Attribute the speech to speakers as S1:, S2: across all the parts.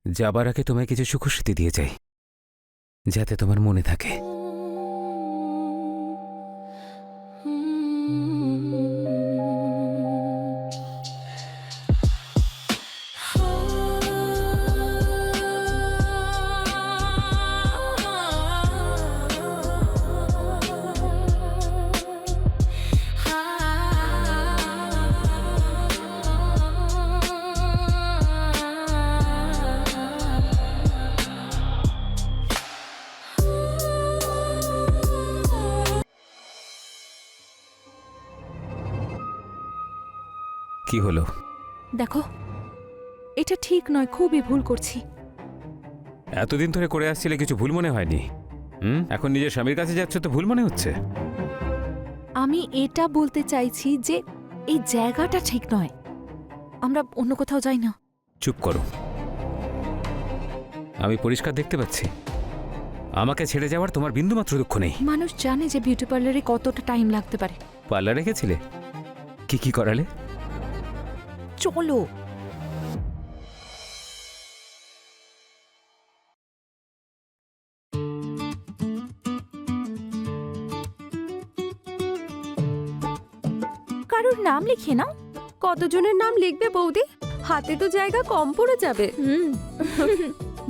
S1: যাবার আগে তোমায় কিছু সুখস্মৃতি দিয়ে যাই, যাতে তোমার মনে থাকে। কি হলো?
S2: দেখো, এটা ঠিক নয়, খুবই ভুল করছি।
S1: এতদিন ধরে করে আসছিলে, কিছু ভুল মনে হয়নি? এখন নিজের স্বামীর কাছে যাচ্ছ তো ভুল মনে হচ্ছে?
S2: আমি এটা বলতে চাইছি যে এই জায়গাটা ঠিক নয়, আমরা অন্য কোথাও যাই না।
S1: চুপ করো, আমি পরিষ্কার দেখতে পাচ্ছি আমাকে ছেড়ে যাওয়ার তোমার বিন্দুমাত্র দুঃখ নেই।
S2: মানুষ জানে যে বিউটি পার্লারে কতটা টাইম লাগতে পারে।
S1: পার্লারে গেছিলে? কি কি করালে?
S2: চলো। কারোর নাম লিখে নাও।
S3: কতজনের নাম লিখবে বৌদি? হাতে তো জায়গা কম পড়ে যাবে।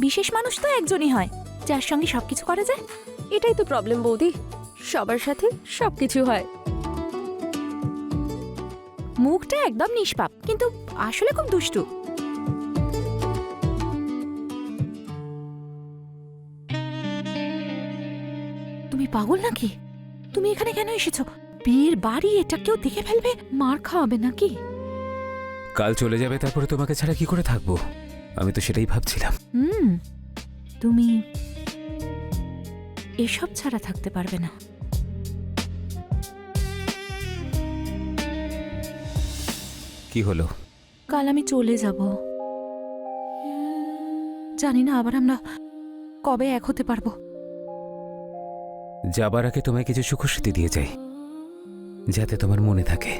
S2: বিশেষ মানুষ তো একজনই হয়, যার সঙ্গে সবকিছু করা যায়।
S3: এটাই তো প্রবলেম বৌদি, সবার সাথে সবকিছু হয়।
S2: মুখটা একদম নিষ্পাপ, কিন্তু আসলে খুব দুষ্টু। তুমি পাগল নাকি? তুমি এখানে কেন এসেছো? বিয়ের বাড়ি, এটা কেউ দেখে ফেলবে, মার খাওয়াবে নাকি?
S1: কাল চলে যাবে, তারপরে তোমাকে ছাড়া কি করে থাকবো? আমি তো সেটাই ভাবছিলাম।
S2: তুমি এসব ছাড়া থাকতে পারবে না।
S1: কি হলো?
S2: কাল আমি চলে যাব। জানি না আবার আমরা কবে এক হতে পারবো।
S1: যাবার আগে তোমায় কিছু সুখস্মৃতি দিয়ে যাই, যাতে তোমার মনে থাকে।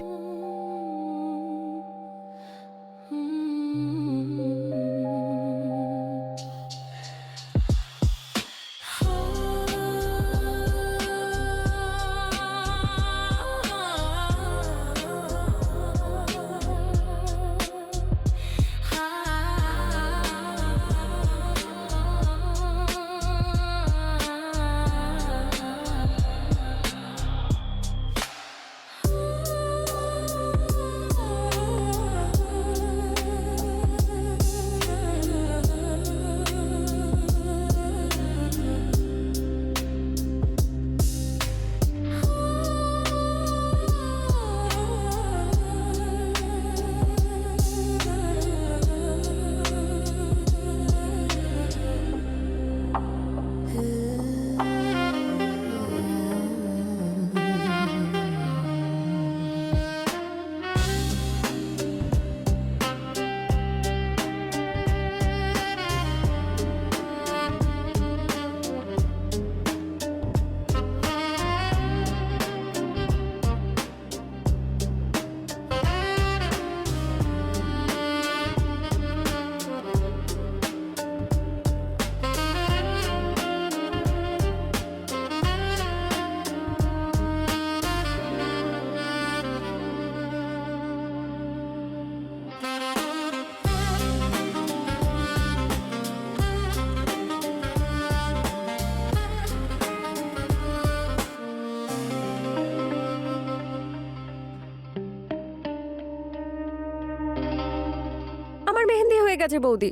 S3: আমার মেহেন্দি হয়ে গেছে বৌদি,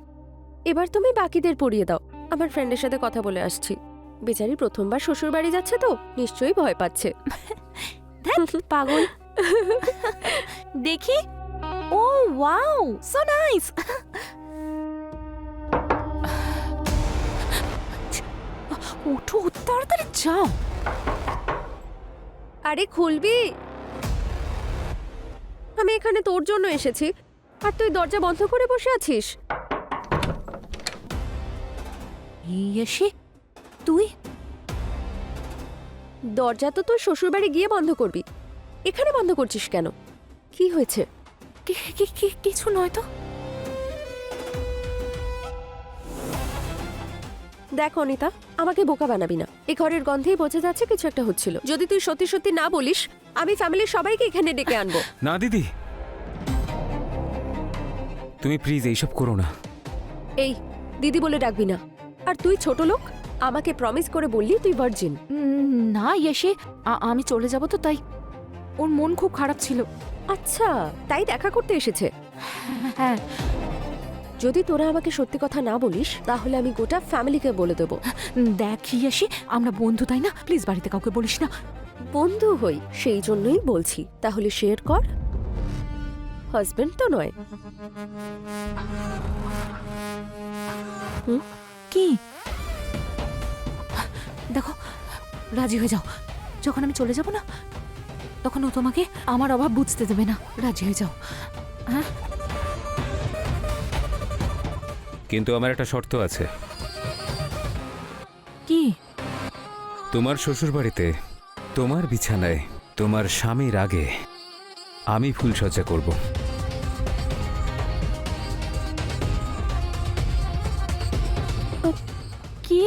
S3: এবার তুমি বাকিদের পরিয়ে দাও। আমার ফ্রেন্ডের সাথে কথা বলে আসছি, বেচারি প্রথমবার শ্বশুর বাড়ি যাচ্ছে তো নিশ্চয়ই ভয় পাচ্ছে।
S2: পাগল। দেখি। ও ওয়াও, সো নাইস। ওঠো, তাড়াতাড়ি যাও।
S3: আরে খুলবি? আমি এখানে তোর জন্য এসেছি, আর তুই দরজা বন্ধ করে বসে আছিস।
S2: এসে তুই
S3: দরজা তো তোর শ্বশুরবাড়ি গিয়ে বন্ধ করবি, এখানে বন্ধ করছিস কেন? কি হয়েছে?
S2: কিছু নয় তো।
S3: দেখ অনিতা, আমাকে বোকা বানাবি না। এই ঘরের গন্ধেই বোঝা যাচ্ছে কিছু একটা হচ্ছিল। যদি তুই সত্যি সত্যি না বলিস, আমি ফ্যামিলির সবাইকে এখানে ডেকে আনবো।
S1: না দিদি, তুমি প্লিজ এইসব করো না।
S3: এই দিদি বলে ডাকবি না। আর তুই ছোট লোক, আমাকে প্রমিস করে বললি তুই ভার্জিন।
S2: না ইয়েসে, আমি চলে যাব তো, তাই ওর মন খুব খারাপ ছিল।
S3: আচ্ছা, তাই দেখা করতে এসেছে।
S2: হ্যাঁ,
S3: যদি তোরা আমাকে সত্যি কথা না বলিস, তাহলে আমি গোটা ফ্যামিলিকে বলে দেবো।
S2: দেখ ইয়েসে, আমরা বন্ধু তাই না, প্লিজ বাড়িতে কাউকে বলিস না।
S3: বন্ধু হই, সেই জন্যই বলছি। তাহলে শেয়ার কর, হাজবেন্ড তো নয়।
S2: কি দেখো, রাজি হয়ে যাও। যখন আমি চলে যাব না, তখন ও তোমাকে আমার অভাব বুঝতে দেবে না। রাজি হয়ে যাও। হ্যাঁ,
S1: কিন্তু আমার একটা শর্ত আছে।
S2: কি?
S1: তোমার শ্বশুর বাড়িতে, তোমার বিছানায়, তোমার স্বামীর আগে আমি ফুলসজ্জা করব।
S2: কি?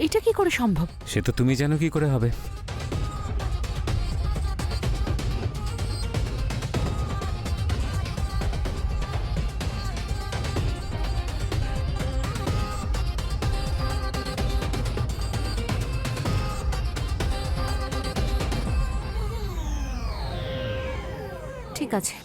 S2: এটা কি করে সম্ভব?
S1: সে তো তুমি জানো কি করে হবে।
S2: ঠিক আছে।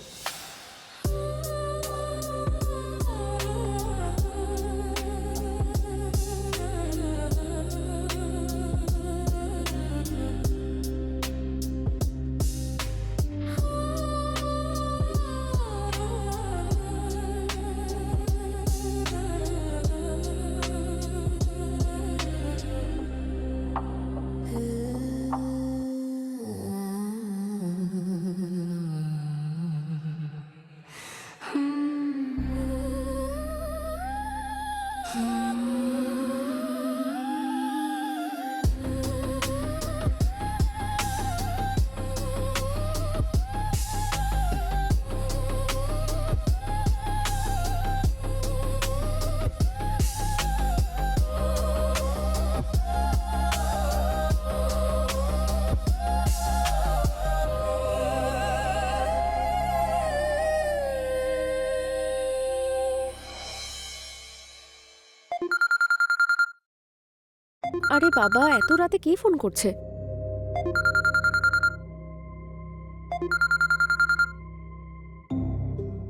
S3: আরে বাবা, এত রাতে কে ফোন করছে?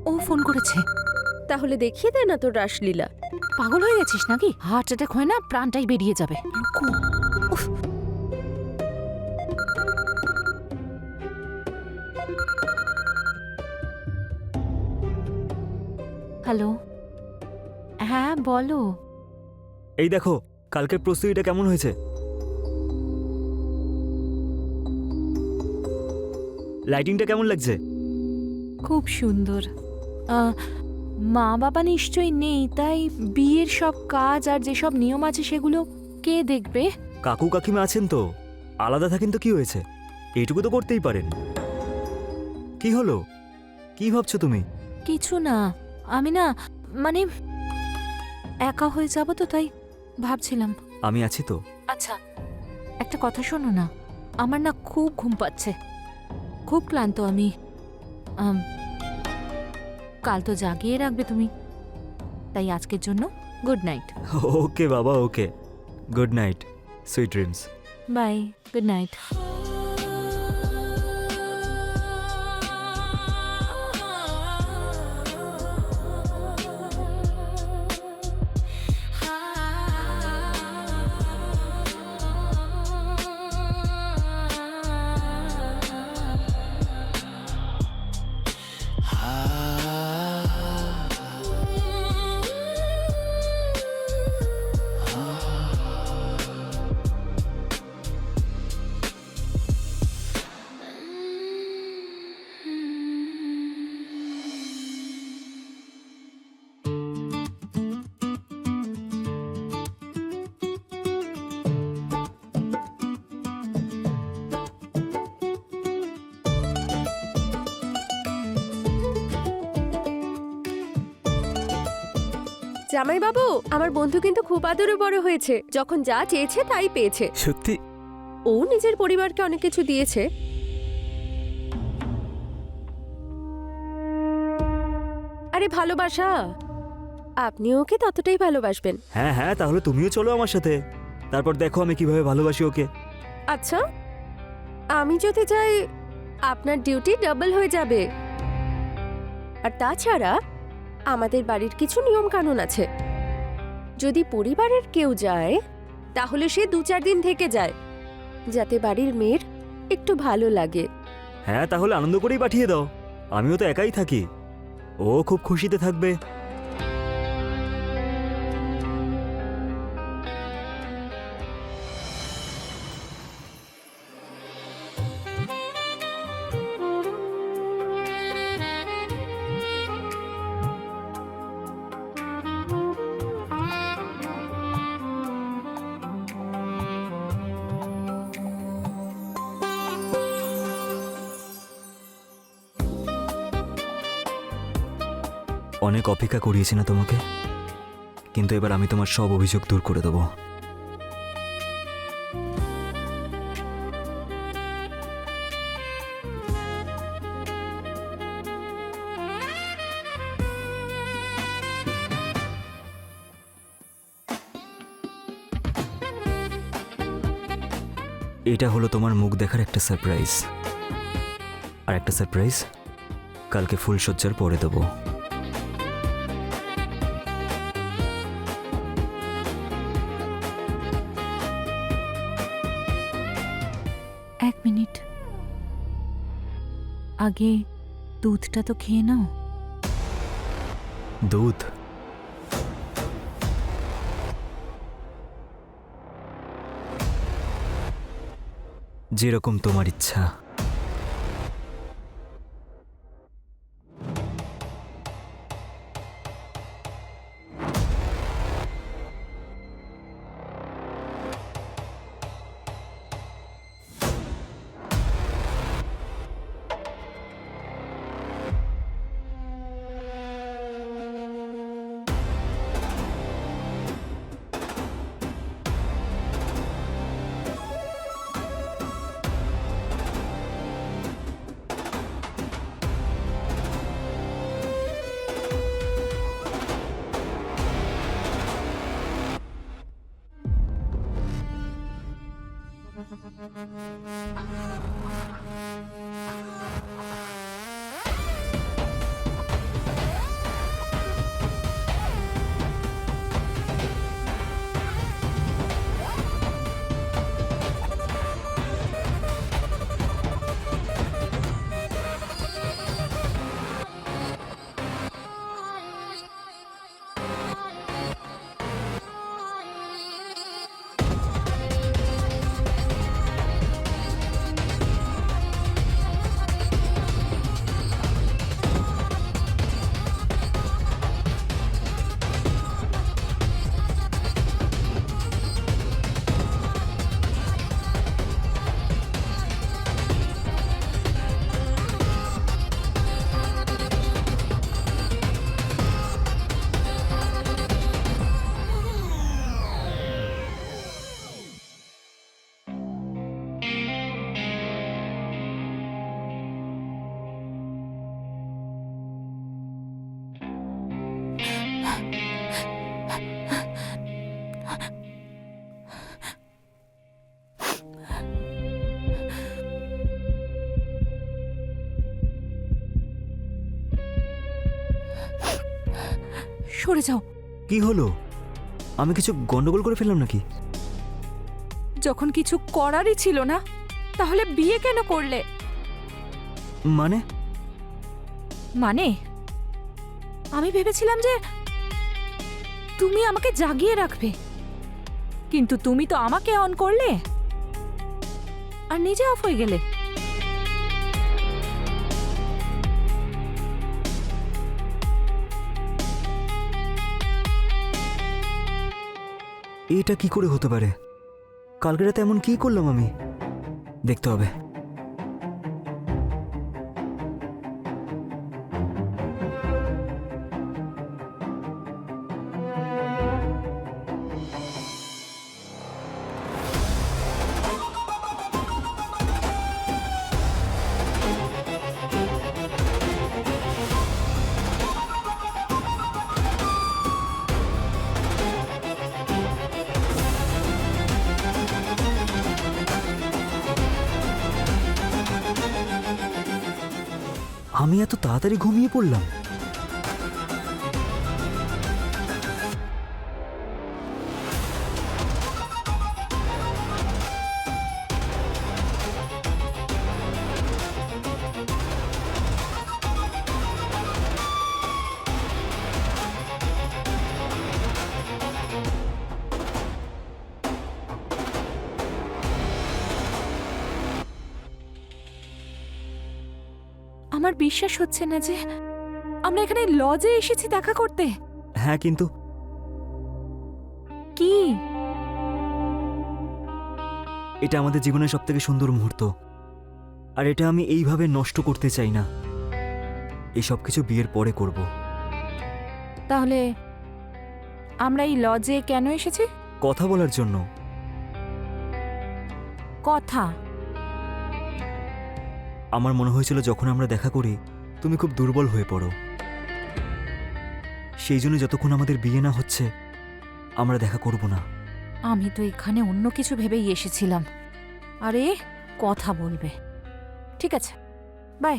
S2: ও ফোন করেছে।
S3: তাহলে দেখিয়ে দে না তোর রাসলীলা।
S2: পাগল হয়ে গেছিস নাকি? হার্ট অ্যাটাক হয় না, প্রাণটাই বেরিয়ে যাবে। উফ। হ্যালো, হ্যাঁ বলো।
S4: এই দেখো, কালকের প্রস্তুতিটা কেমন হয়েছে? লাইটিংটা কেমন লাগছে?
S2: খুব সুন্দর। মা বাবা নিশ্চয়ই নেই, তাই বিয়ের সব কাজ আর যেসব নিয়ম আছে সেগুলো কে দেখবে?
S4: কাকু কাকিমা আছেন তো, আলাদা থাকেন তো কি হয়েছে, এইটুকু তো করতেই পারেন। কি হলো, কি ভাবছো তুমি?
S2: কিছু না, আমি না মানে একা হয়ে যাব তো, তাই ভাবছিলাম।
S4: আমি আছি তো।
S2: আচ্ছা, একটা কথা শোনো না, আমার না খুব ঘুম পাচ্ছে, খুব ক্লান্ত আমি। কাল তো জাগিয়ে রাখবে তুমি, তাই আজকের জন্য গুড নাইট।
S4: ওকে বাবা, okay, good night, sweet dreams.
S2: Bye, good night.
S3: জামাইবাবু, আমার বন্ধু কিন্তু খুব আদরে বড় হয়েছে, যখন যা চেয়েছে তাই পেয়েছে।
S1: সত্যি?
S3: ও নিজের পরিবারকে অনেক কিছু দিয়েছে। আরে ভালোবাসা, আপনি ওকে ততটাই ভালোবাসবেন।
S4: হ্যাঁ হ্যাঁ, তাহলে তুমিও চলো আমার সাথে, তারপর দেখো আমি কিভাবে ভালোবাসি ওকে।
S3: আচ্ছা, আমি যদি যাই আপনার ডিউটি ডাবল হয়ে যাবে। আর তাছাড়া আমাদের বাড়ির কিছু নিয়ম কানুন আছে। যদি পরিবারের কেউ যায় তাহলে সে 2-4 দিন থেকে যায়, যাতে বাড়ির মেয়ের একটু ভালো লাগে।
S4: হ্যাঁ, তাহলে আনন্দ করেই পাঠিয়ে দাও, আমিও তো একাই থাকি, ও খুব খুশিতে থাকবে। অনেক অপেক্ষা করিয়েছি না তোমাকে, কিন্তু এবার আমি তোমার সব অভিযোগ দূর করে দেবো। এটা হলো তোমার মুখ দেখার একটা সারপ্রাইজ, আর একটা সারপ্রাইজ কালকে ফুলসজ্জার পরে দেবো।
S2: এক মিনিট, আগে দুধটা তো খেয়ে নাও।
S4: দুধ? যেরকম তোমার ইচ্ছা।
S2: সরে যাও।
S4: কি হলো? আমি কিছু গন্ডগোল করে ফেললাম নাকি?
S2: যখন কিছু করারই ছিল না, তাহলে বিয়ে কেন করলে?
S4: মানে?
S2: মানে আমি ভেবেছিলাম যে তুমি আমাকে জাগিয়ে রাখবে, কিন্তু তুমি তো আমাকে অন করলে আর নিজে অফ হয়ে গেলে।
S4: এটা কি করে হতে পারে? কালকে রাতে এমন কি করলাম আমি? দেখতে হবে। আমি এত তাড়াতাড়ি ঘুমিয়ে পড়লাম?
S2: আমার বিশ্বাস হচ্ছে না যে আমরা এখানে লজে এসেছি দেখা করতে।
S4: হ্যাঁ, কিন্তু
S2: কি?
S4: এটা আমাদের জীবনের সবথেকে সুন্দর মুহূর্ত, আর এটা আমি এইভাবে নষ্ট করতে চাই না। এই সব কিছু বিয়ের পরে করব।
S2: তাহলে আমরা এই লজে কেন এসেছি?
S4: কথা বলার জন্য।
S2: কথা?
S4: আমার মনে হয়েছিল যখন আমরা দেখা করি তুমি খুব দুর্বল হয়ে পড়ো, সেই জন্য যতক্ষণ আমাদের বিয়ে না হচ্ছে আমরা দেখা করব না।
S2: আমি তো এখানে অন্য কিছু ভেবেই এসেছিলাম। আরে কথা বলবে, ঠিক আছে, বাই।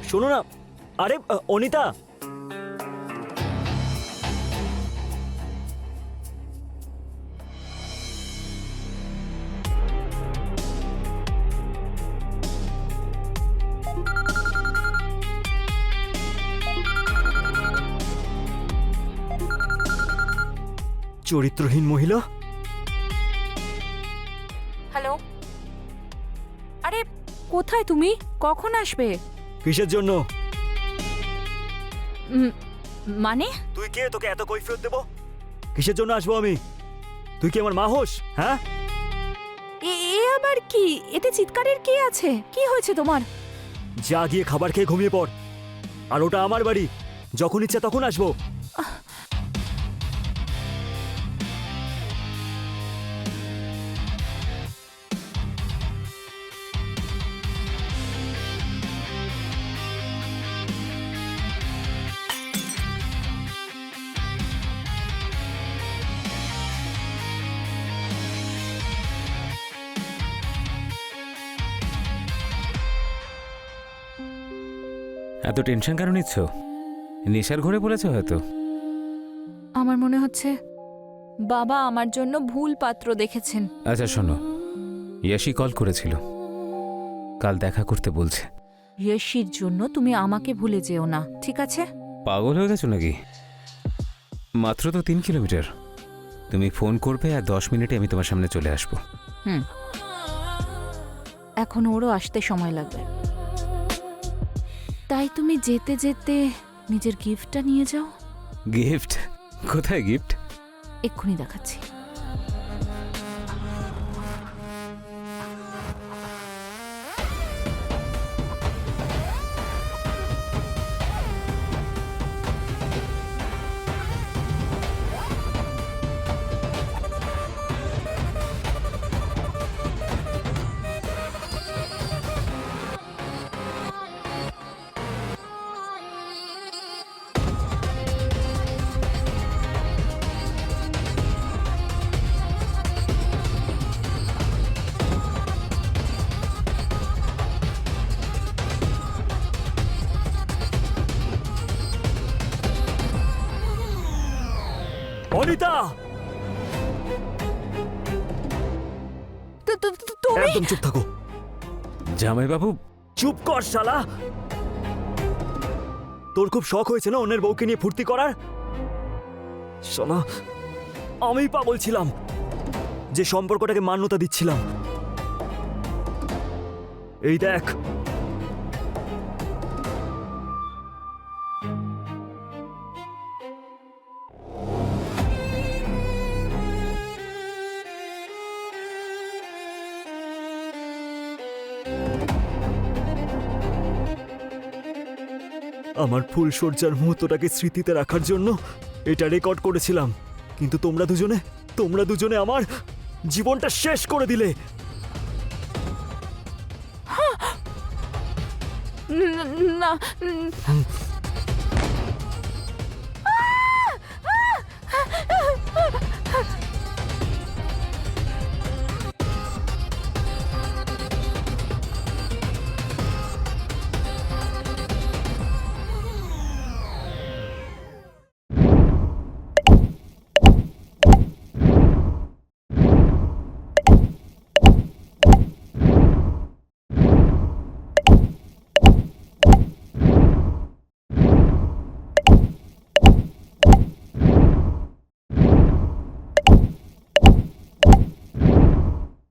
S4: শোনো না, আরে অনিতা, চরিত্রহীন মহিলা।
S2: হ্যালো, আরে কোথায় তুমি? কখন আসবে?
S4: কিসের জন্য?
S2: মানে
S4: তুই কে? তোকে এত কৈফিয়ত দেব? কিসের জন্য আসবো আমি? তুই কি আমার মা হোস? হ্যাঁ,
S2: এ আবার কি? এতে চিৎকারের কি আছে? কি হয়েছে তোমার?
S4: যা গিয়ে খাবার খেয়ে ঘুমিয়ে পড়। আর ওটা আমার বাড়ি, যখন ইচ্ছা তখন আসবো।
S1: এত টেনশন কেন নিচ্ছ? নেশার ঘরে পড়েছ হয়তো।
S2: আমার মনে হচ্ছে বাবা আমার জন্য ভুল পাত্র দেখেছেন।
S1: আচ্ছা শোনো, ইয়াশি কল করেছিল, কাল দেখা করতে বলছে।
S2: ইয়শির জন্য তুমি আমাকে ভুলে যেও না, ঠিক আছে?
S1: পাগল হয়ে গেছো নাকি? মাত্র তো 3 কিলোমিটার। তুমি ফোন করবে আর 10 মিনিটে আমি তোমার সামনে চলে আসবো।
S2: এখন ওরও আসতে সময় লাগবে, তাই তুমি যেতে যেতে নিজের গিফটটা নিয়ে যাও।
S1: গিফট? কোথায় গিফট?
S2: এক্ষুনি দেখাচ্ছি।
S4: অনিতা,
S2: তুমি
S4: একদম চুপ থাকো।
S1: জামাইবাবু,
S4: চুপ কর শালা। তোর খুব শখ হয়েছে না অন্যের বউকে নিয়ে ফুর্তি করার? শালা, আমি পাগল ছিলাম যে সম্পর্কটাকে মান্যতা দিচ্ছিলাম। এই দেখ, আমার ফুলসজ্জার মুহূর্তটাকে স্মৃতিতে রাখার জন্য এটা রেকর্ড করেছিলাম, কিন্তু তোমরা দুজনে আমার জীবনটা শেষ করে দিলে।
S2: না